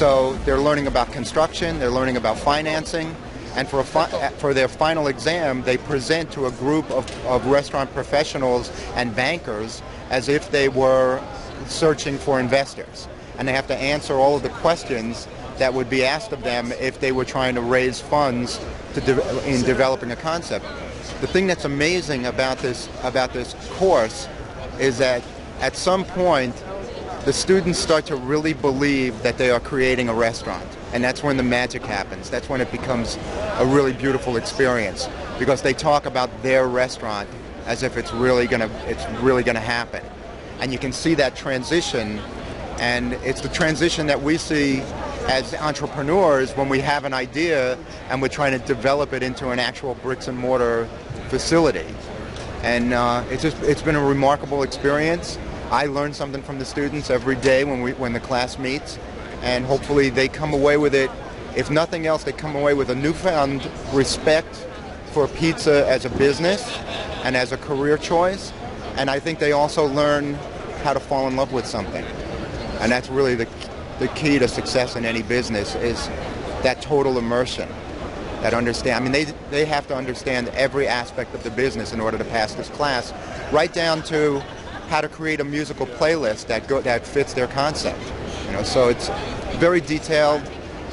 So they're learning about construction, they're learning about financing, and for their final exam, they present to a group of restaurant professionals and bankers as if they were searching for investors. And they have to answer all of the questions that would be asked of them if they were trying to raise funds in developing a concept. The thing that's amazing about this course is that at some point, the students start to really believe that they are creating a restaurant. And that's when the magic happens. That's when it becomes a really beautiful experience, because they talk about their restaurant as if it's really gonna happen. And you can see that transition, and it's the transition that we see as entrepreneurs when we have an idea and we're trying to develop it into an actual bricks and mortar facility. And it's been a remarkable experience. I learn something from the students every day when the class meets, and hopefully they come away with it. If nothing else, they come away with a newfound respect for pizza as a business and as a career choice. And I think they also learn how to fall in love with something. And that's really the key to success in any business, is that total immersion. That understand. I mean, they have to understand every aspect of the business in order to pass this class, right down to how to create a musical playlist that fits their concept. So it's very detailed,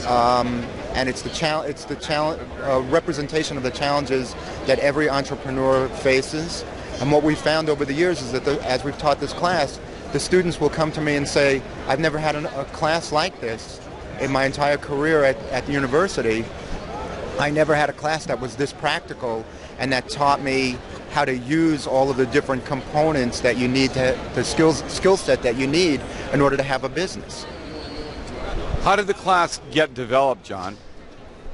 and it's the representation of the challenges that every entrepreneur faces. And what we found over the years is that as we've taught this class, the students will come to me and say, "I've never had a class like this in my entire career at the university. I never had a class that was this practical and that taught me how to use all of the different components that you need, the skill set that you need in order to have a business." How did the class get developed, John?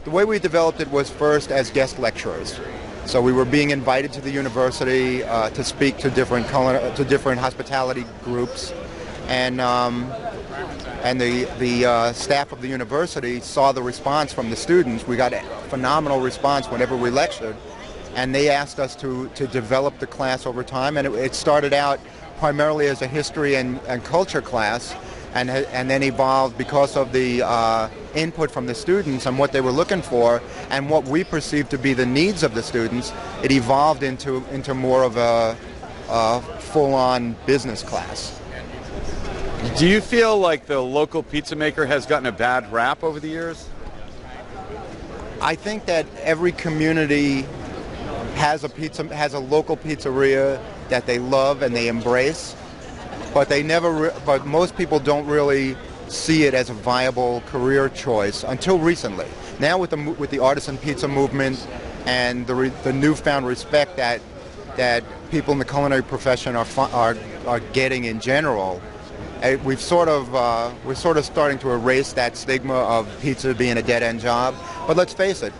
The way we developed it was first as guest lecturers. So we were being invited to the university to speak to different hospitality groups, and the staff of the university saw the response from the students. We got a phenomenal response whenever we lectured. And they asked us to develop the class over time, and it started out primarily as a history and culture class, and then evolved because of the input from the students and what they were looking for and what we perceived to be the needs of the students. It evolved into more of a full-on business class. Do you feel like the local pizza maker has gotten a bad rap over the years? I think that every community has a local pizzeria that they love and they embrace, but but most people don't really see it as a viable career choice until recently. Now with the artisan pizza movement and the newfound respect that people in the culinary profession are getting in general, we're sort of starting to erase that stigma of pizza being a dead-end job. But let's face it,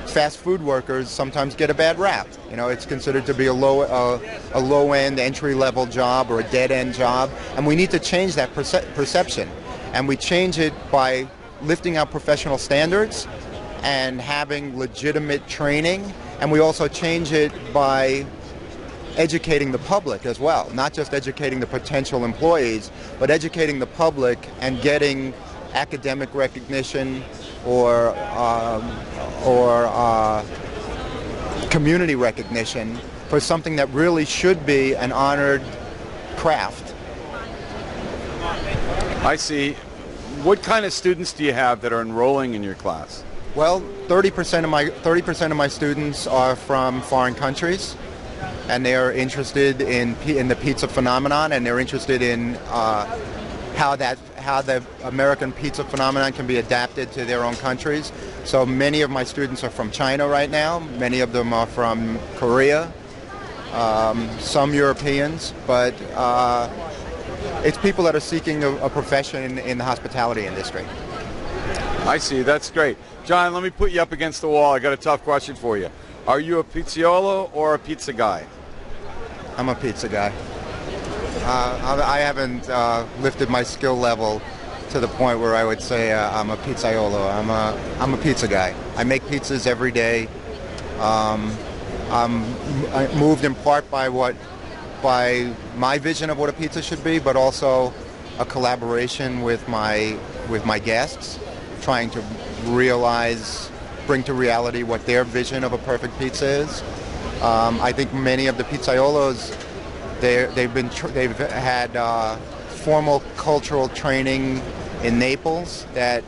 fast food workers sometimes get a bad rap. It's considered to be a low-end entry-level job or a dead-end job, and we need to change that perception. And we change it by lifting our professional standards and having legitimate training, and we also change it by educating the public as well, not just educating the potential employees, but educating the public and getting academic recognition or community recognition for something that really should be an honored craft. I see. What kind of students do you have that are enrolling in your class? Well, 30% of my students are from foreign countries, and they are interested in the pizza phenomenon, and they're interested in how the American pizza phenomenon can be adapted to their own countries. So many of my students are from China right now. Many of them are from Korea, some Europeans, but it's people that are seeking a profession in the hospitality industry. I see. That's great. John, let me put you up against the wall. I got a tough question for you. Are you a pizzaiolo or a pizza guy? I'm a pizza guy. I haven't lifted my skill level to the point where I would say I'm a pizzaiolo. I'm a pizza guy. I make pizzas every day. I'm moved in part by my vision of what a pizza should be, but also a collaboration with my with my guests, trying to bring to reality what their vision of a perfect pizza is. I think many of the pizzaiolos, they've had formal cultural training in Naples that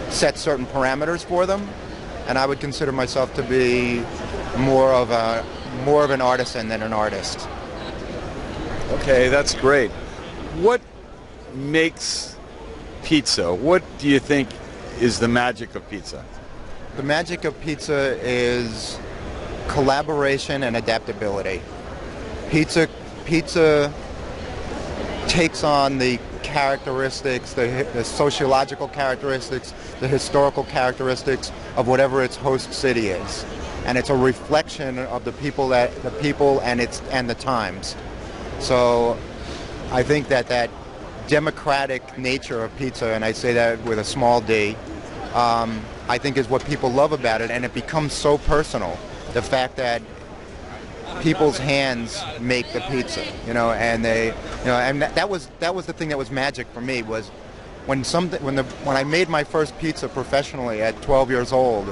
set certain parameters for them, and I would consider myself to be more of an artisan than an artist. Okay, that's great. What makes pizza? What do you think is the magic of pizza? The magic of pizza is collaboration and adaptability. Pizza takes on the characteristics, the sociological characteristics, the historical characteristics of whatever its host city is, and it's a reflection of the people and the times. So I think that democratic nature of pizza, and I say that with a small d, I think is what people love about it, and it becomes so personal. The fact that people's hands make the pizza, and that was the thing that was magic for me, was when I made my first pizza professionally at 12 years old.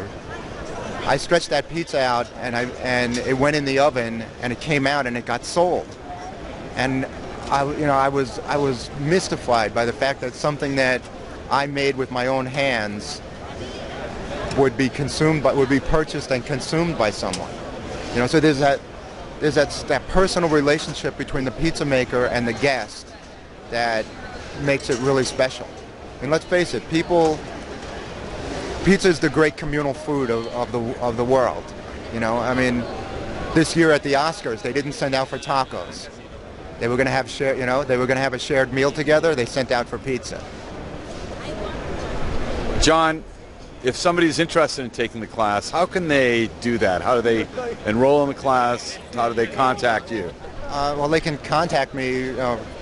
I stretched that pizza out and it went in the oven and it came out and it got sold, and I was mystified by the fact that something that I made with my own hands would be purchased and consumed by someone. So there's that personal relationship between the pizza maker and the guest that makes it really special. And let's face it, pizza is the great communal food of the world. This year at the Oscars, they didn't send out for tacos. They were going to have a shared meal together. They sent out for pizza. John, if somebody's interested in taking the class, how can they do that? How do they enroll in the class? How do they contact you? Well, they can contact me,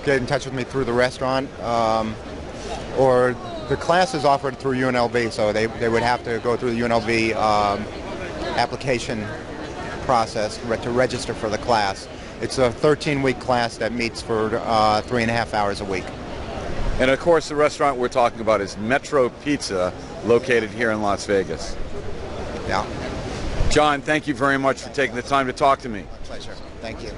get in touch with me through the restaurant, or the class is offered through UNLV, so they would have to go through the UNLV application process to register for the class. It's a 13-week class that meets for 3.5 hours a week. And of course, the restaurant we're talking about is Metro Pizza, located here in Las Vegas. Yeah. John, thank you very much for taking the time to talk to me. My pleasure. Thank you.